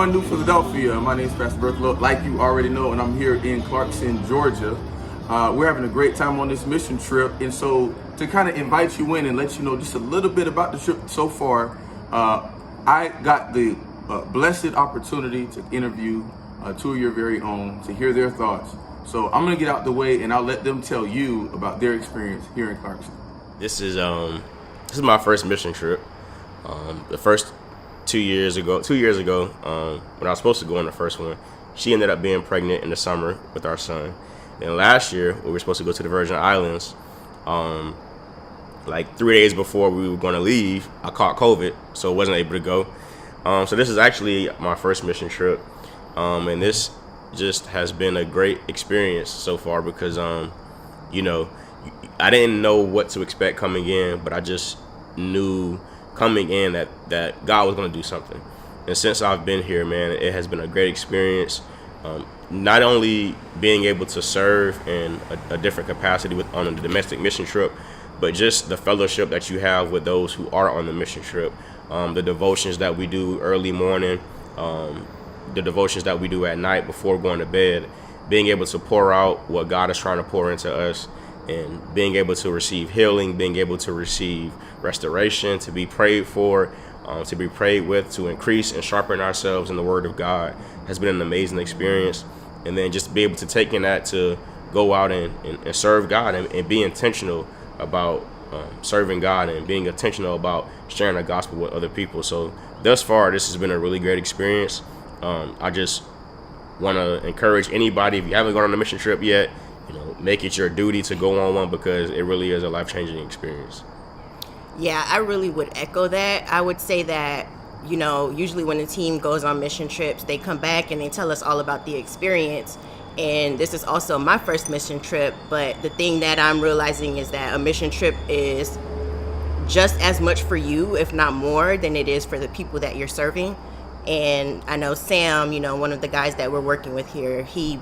everyone, New Philadelphia. My name is Pastor Berthelo, like you already know, and I'm here in Clarkston, Georgia. We're having a great time on this mission trip, and so to kind of invite you in and let you know just a little bit about the trip so far, I got the blessed opportunity to interview two of your very own, to hear their thoughts. So I'm gonna get out the way, and I'll let them tell you about their experience here in Clarkston. This is my first mission trip. The first 2 years ago, when I was supposed to go on the first one, she ended up being pregnant in the summer with our son. And last year, we were supposed to go to the Virgin Islands. Like 3 days before we were going to leave, I caught COVID, so I wasn't able to go. So this is actually my first mission trip, and this just has been a great experience so far because, you know, I didn't know what to expect coming in, but I just knew coming in that God was going to do something. And since I've been here, man, it has been a great experience. Not only being able to serve in a different capacity on a domestic mission trip, but just the fellowship that you have with those who are on the mission trip. The devotions that we do early morning, the devotions that we do at night before going to bed, being able to pour out what God is trying to pour into us, and being able to receive healing, being able to receive restoration, to be prayed for, to be prayed with, to increase and sharpen ourselves in the Word of God has been an amazing experience. And then just be able to take in that to go out and serve God and be intentional about serving God and being intentional about sharing the gospel with other people. So thus far, this has been a really great experience. I just want to encourage anybody, if you haven't gone on a mission trip yet, you know, make it your duty to go on one because it really is a life-changing experience. Yeah, I really would echo that. I would say that, you know, usually when a team goes on mission trips, they come back and they tell us all about the experience. And this is also my first mission trip, but the thing that I'm realizing is that a mission trip is just as much for you, if not more, than it is for the people that you're serving. And I know Sam, you know, one of the guys that we're working with here, he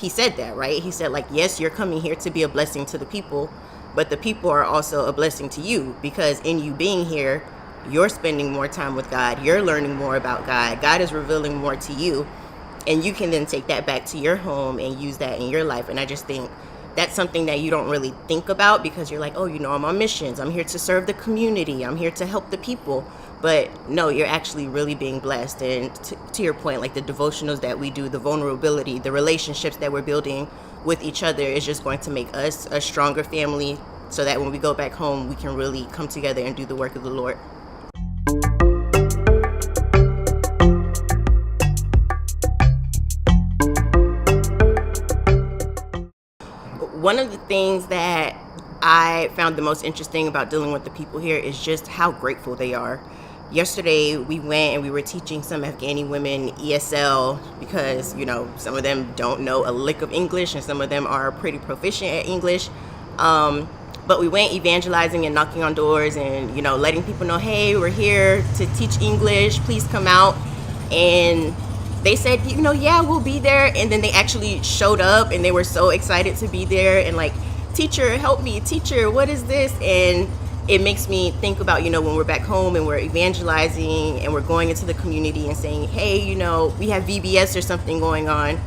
said that, right? He said, like, yes, you're coming here to be a blessing to the people, but the people are also a blessing to you, because in you being here, you're spending more time with God. You're learning more about God. God is revealing more to you, and you can then take that back to your home and use that in your life. And I just think that's something that you don't really think about because you're like, oh, you know, I'm on missions. I'm here to serve the community. I'm here to help the people. But no, you're actually really being blessed. And to your point, like the devotionals that we do, the vulnerability, the relationships that we're building with each other is just going to make us a stronger family so that when we go back home, we can really come together and do the work of the Lord. One of the things that I found the most interesting about dealing with the people here is just how grateful they are. Yesterday, we went and we were teaching some Afghani women ESL because, you know, some of them don't know a lick of English and some of them are pretty proficient at English. But we went evangelizing and knocking on doors and, you know, letting people know, hey, we're here to teach English. Please come out. And they said, you know, yeah, we'll be there. And then they actually showed up and they were so excited to be there and like, teacher, help me, teacher, what is this? And it makes me think about, you know, when we're back home and we're evangelizing and we're going into the community and saying, hey, you know, we have VBS or something going on.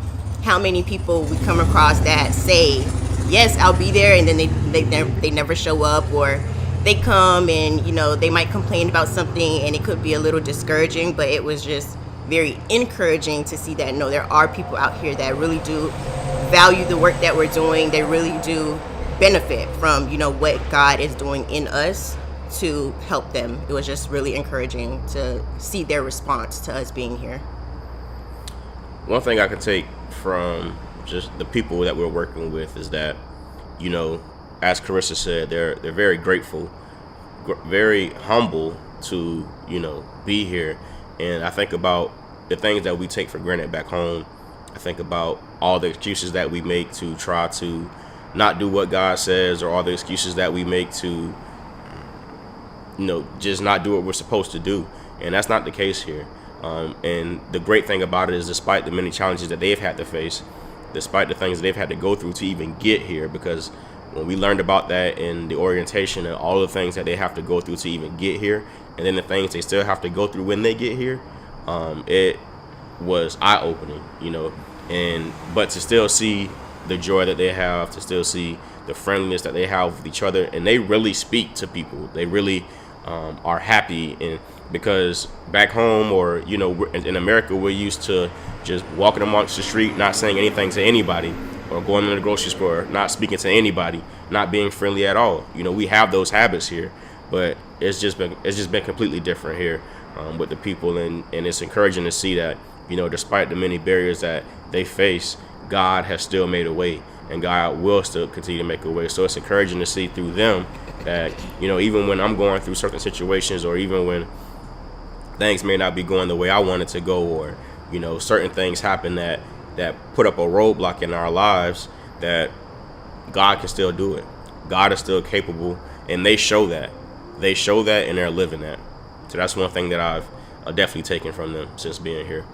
How many people we come across that say, yes, I'll be there, and then they never show up, or they come and, you know, they might complain about something and it could be a little discouraging, but it was just very encouraging to see that, no, there are people out here that really do value the work that we're doing. They really do benefit from, you know, what God is doing in us to help them. It was just really encouraging to see their response to us being here. One thing I could take from just the people that we're working with is that, you know, as Carissa said, they're very grateful, very humble to, you know, be here. And I think about the things that we take for granted back home. I think about all the excuses that we make to try to not do what God says, or all the excuses that we make to, you know, just not do what we're supposed to do. And that's not the case here. And the great thing about it is, despite the many challenges that they've had to face, despite the things that they've had to go through to even get here, because when we learned about that in the orientation and all the things that they have to go through to even get here, and then the things they still have to go through when they get here, it was eye-opening, but to still see the joy that they have, to still see the friendliness that they have with each other, and they really speak to people. They really are happy, and because back home, or in America, we're used to just walking amongst the street, not saying anything to anybody, or going to the grocery store, not speaking to anybody, not being friendly at all. We have those habits here, but it's just been completely different here with the people, and it's encouraging to see that despite the many barriers that they face, God has still made a way, and God will still continue to make a way. So it's encouraging to see through them that even when I'm going through certain situations, or even when things may not be going the way I want it to go, or certain things happen that put up a roadblock in our lives, that God can still do it. God is still capable, and they show that, and they're living that. So that's one thing that I've definitely taken from them since being here.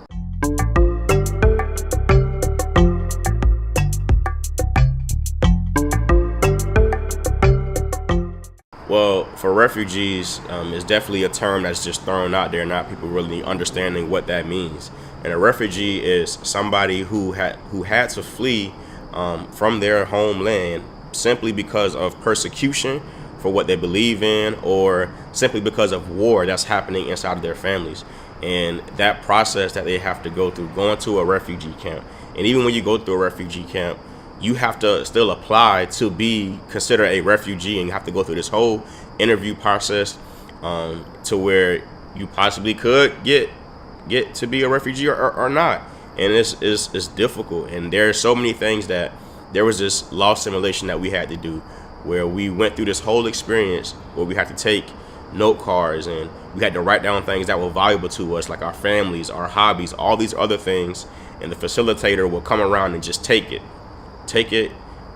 Well, for refugees, it's definitely a term that's just thrown out there, not people really understanding what that means. And a refugee is somebody who had to flee from their homeland simply because of persecution for what they believe in, or simply because of war that's happening inside of their families. And that process that they have to go through, going to a refugee camp. And even when you go through a refugee camp, you have to still apply to be considered a refugee, and you have to go through this whole interview process to where you possibly could get to be a refugee or not. And it's difficult, and there are so many things that there was this lost simulation that we had to do, where we went through this whole experience where we had to take note cards, and we had to write down things that were valuable to us, like our families, our hobbies, all these other things, and the facilitator will come around and just take it,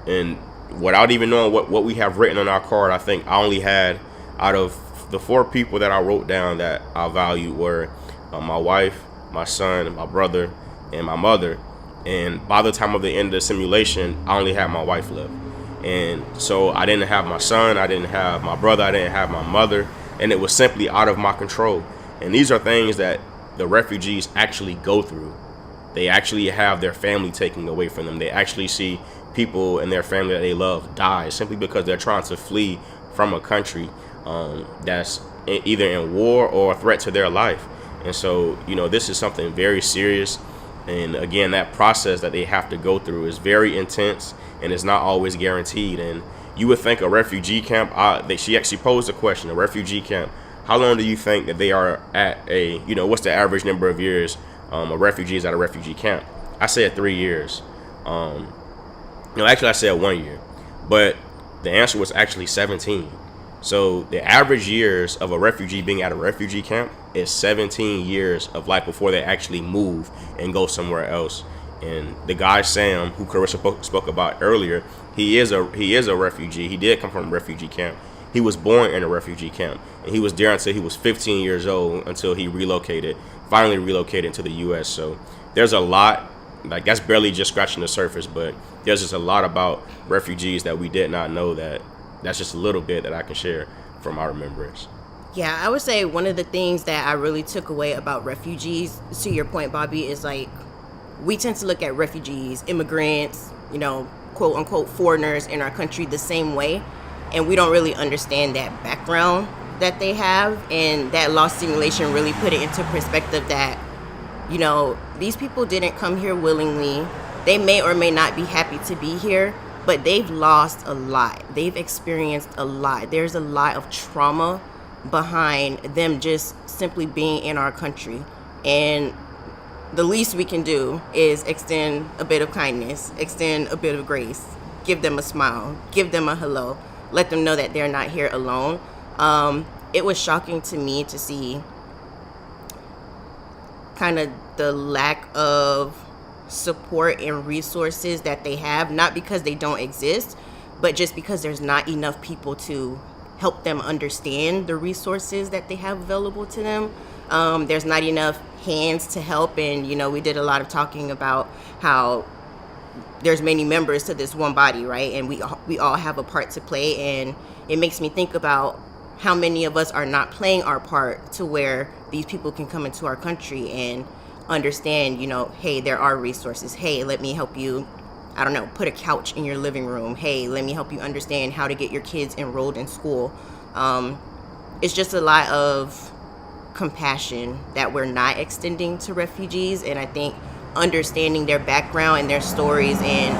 and without even knowing what we have written on our card. I think I only had, out of the 4 people that I wrote down that I valued, were my wife, my son, my brother, and my mother. And by the time of the end of the simulation, I only had my wife left. And so I didn't have my son, I didn't have my brother, I didn't have my mother, and it was simply out of my control. And these are things that the refugees actually go through. They actually have their family taken away from them. They actually see people in their family that they love die simply because they're trying to flee from a country that's either in war or a threat to their life. And so, this is something very serious. And again, that process that they have to go through is very intense, and it's not always guaranteed. And you would think a refugee camp, she actually posed a question, a refugee camp, how long do you think that they are at what's the average number of years of refugees at a refugee camp? I said 3 years. Actually I said 1 year, but the answer was actually 17. So the average years of a refugee being at a refugee camp is 17 years of life before they actually move and go somewhere else. And the guy Sam, who Carissa spoke about earlier, he is a refugee. He did come from a refugee camp. He was born in a refugee camp, and he was there until he was 15 years old, until he finally relocated to the U.S. So there's a lot, like that's barely just scratching the surface, but there's just a lot about refugees that we did not know. That's just a little bit that I can share from our remembrance. Yeah, I would say one of the things that I really took away about refugees, to your point, Bobby, is like we tend to look at refugees, immigrants, quote unquote foreigners in our country the same way, and we don't really understand that background that they have. And that lost simulation really put it into perspective that these people didn't come here willingly. They may or may not be happy to be here, but they've lost a lot. They've experienced a lot. There's a lot of trauma behind them just simply being in our country. And the least we can do is extend a bit of kindness, extend a bit of grace, give them a smile, give them a hello, let them know that they're not here alone. It was shocking to me to see kind of the lack of support and resources that they have, not because they don't exist, but just because there's not enough people to help them understand the resources that they have available to them. There's not enough hands to help, and we did a lot of talking about how there's many members to this one body, right? And we all have a part to play, and it makes me think about how many of us are not playing our part to where these people can come into our country. And understand, hey, there are resources. Hey, let me help you, I don't know, put a couch in your living room. Hey, let me help you understand how to get your kids enrolled in school. It's just a lot of compassion that we're not extending to refugees. And I think understanding their background and their stories and,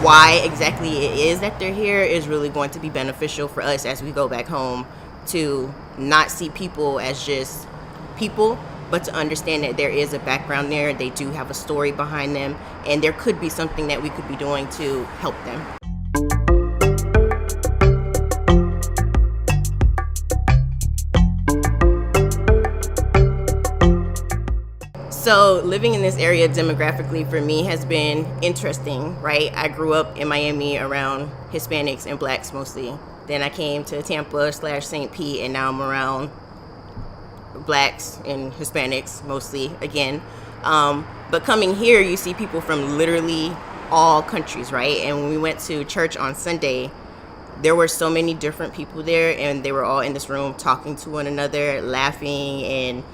why exactly it is that they're here is really going to be beneficial for us as we go back home, to not see people as just people, but to understand that there is a background there. They do have a story behind them, and there could be something that we could be doing to help them. So living in this area demographically for me has been interesting, right? I grew up in Miami around Hispanics and Blacks mostly. Then I came to Tampa/St. Pete, and now I'm around Blacks and Hispanics mostly again. But coming here, you see people from literally all countries, right? And when we went to church on Sunday, there were so many different people there, and they were all in this room talking to one another, laughing and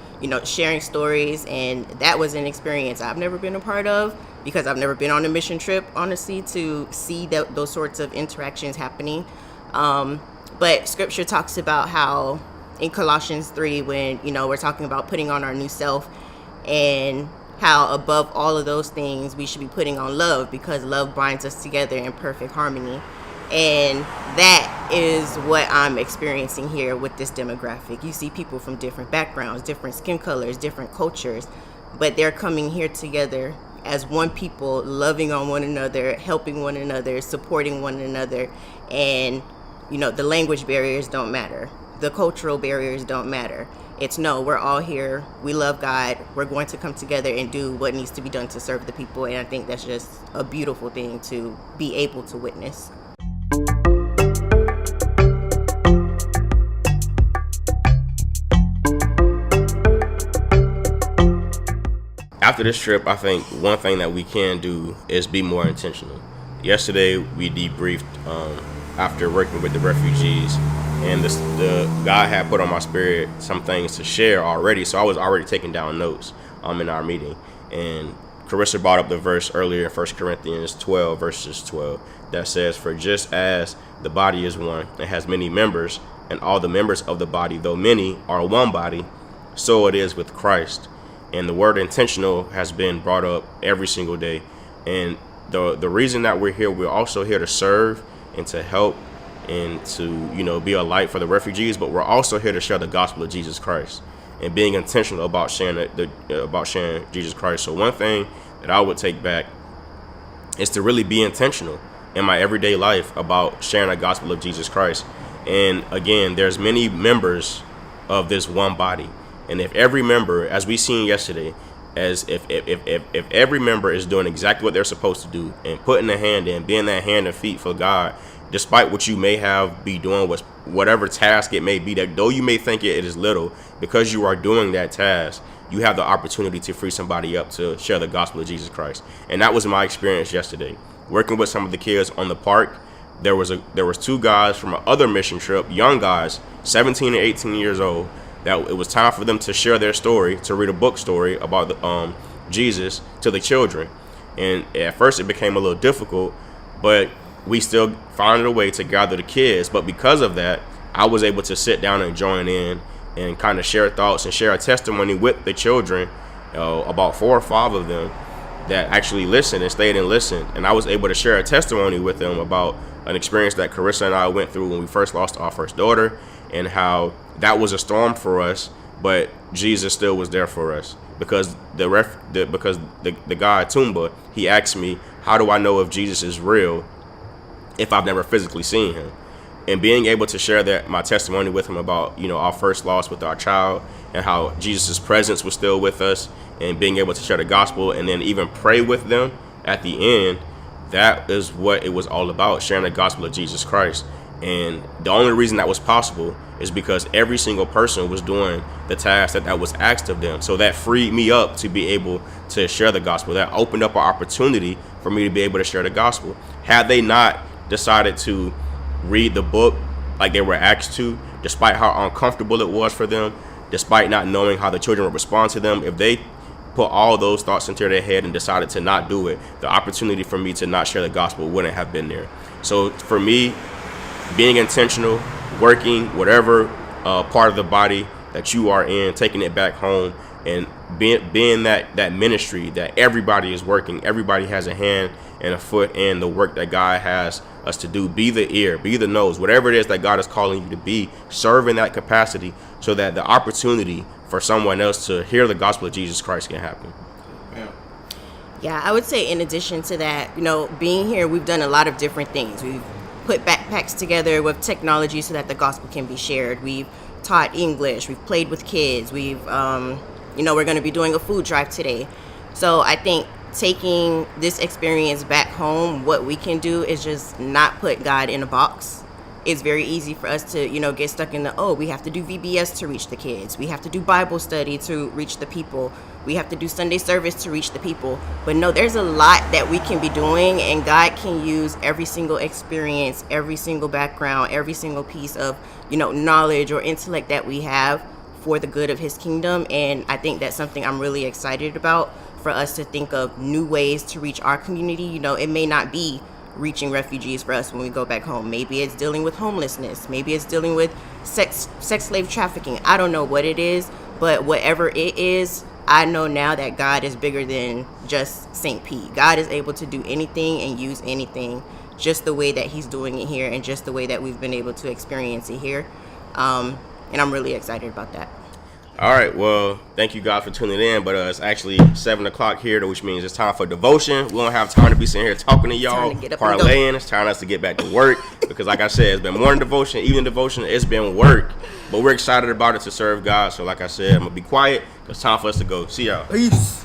sharing stories. And that was an experience I've never been a part of, because I've never been on a mission trip, honestly, to see those sorts of interactions happening. But scripture talks about how in Colossians 3, when, we're talking about putting on our new self, and how above all of those things, we should be putting on love, because love binds us together in perfect harmony. And that is what I'm experiencing here with this demographic. You see people from different backgrounds, different skin colors, different cultures, but they're coming here together as one people, loving on one another, helping one another, supporting one another. And, the language barriers don't matter. The cultural barriers don't matter. It's no, we're all here. We love God. We're going to come together and do what needs to be done to serve the people. And I think that's just a beautiful thing to be able to witness. After this trip, I think one thing that we can do is be more intentional. Yesterday, we debriefed after working with the refugees, and the God had put on my spirit some things to share already, so I was already taking down notes in our meeting. And Carissa brought up the verse earlier in 1 Corinthians 12, verses 12, that says, "For just as the body is one and has many members, and all the members of the body, though many, are one body, so it is with Christ." And the word intentional has been brought up every single day. And the reason that we're here, we're also here to serve and to help and to, be a light for the refugees, but we're also here to share the gospel of Jesus Christ and being intentional about sharing Jesus Christ. So one thing that I would take back is to really be intentional in my everyday life about sharing the gospel of Jesus Christ. And again, there's many members of this one body. And if every member, as we seen yesterday, as if every member is doing exactly what they're supposed to do and putting their hand in, being that hand and feet for God, despite what you may be doing, whatever task it may be, that though you may think it is little, because you are doing that task, you have the opportunity to free somebody up to share the gospel of Jesus Christ. And that was my experience yesterday. Working with some of the kids on the park, there was two guys from another mission trip, young guys, 17 and 18 years old, that it was time for them to share their story, to read a book story about Jesus to the children. And at first it became a little difficult, but we still found a way to gather the kids. But because of that, I was able to sit down and join in and kind of share thoughts and share a testimony with the children, about 4 or 5 of them that actually listened and stayed and listened. And I was able to share a testimony with them about an experience that Carissa and I went through when we first lost our first daughter, and how that was a storm for us, but Jesus still was there for us. Because the guy at Tumba, he asked me, how do I know if Jesus is real if I've never physically seen him? And being able to share my testimony with him about, our first loss with our child, and how Jesus' presence was still with us, and being able to share the gospel and then even pray with them at the end, that is what it was all about, sharing the gospel of Jesus Christ. And the only reason that was possible is because every single person was doing the task that was asked of them. So that freed me up to be able to share the gospel. That opened up an opportunity for me to be able to share the gospel. Had they not decided to read the book like they were asked to, despite how uncomfortable it was for them, despite not knowing how the children would respond to them, if they put all those thoughts into their head and decided to not do it, the opportunity for me to not share the gospel wouldn't have been there. So for me, being intentional, working whatever part of the body that you are in, taking it back home, and being that ministry that everybody is working, everybody has a hand and a foot in the work that God has us to do. Be the ear, be the nose, whatever it is that God is calling you to be, serve in that capacity so that the opportunity for someone else to hear the gospel of Jesus Christ can happen. Yeah, I would say in addition to that, being here, we've done a lot of different things. We've put backpacks together with technology so that the gospel can be shared. We've taught English. We've played with kids. We're going to be doing a food drive today. So I think taking this experience back home, what we can do is just not put God in a box. It's very easy for us to, get stuck in we have to do VBS to reach the kids. We have to do Bible study to reach the people. We have to do Sunday service to reach the people. But no, there's a lot that we can be doing, and God can use every single experience, every single background, every single piece of, knowledge or intellect that we have for the good of his kingdom. And I think that's something I'm really excited about, for us to think of new ways to reach our community. It may not be reaching refugees for us when we go back home. Maybe it's dealing with homelessness. Maybe it's dealing with sex slave trafficking. I don't know what it is, but whatever it is, I know now that God is bigger than just St. Pete. God is able to do anything and use anything, just the way that he's doing it here and just the way that we've been able to experience it here. And I'm really excited about that. All right, well, thank you guys for tuning in, but it's actually 7 o'clock here, which means it's time for devotion. We don't have time to be sitting here talking to y'all, parlaying. It's time for us to get back to work because, like I said, it's been morning devotion, evening devotion. It's been work, but we're excited about it to serve God. So, like I said, I'm going to be quiet. It's time for us to go. See y'all. Peace.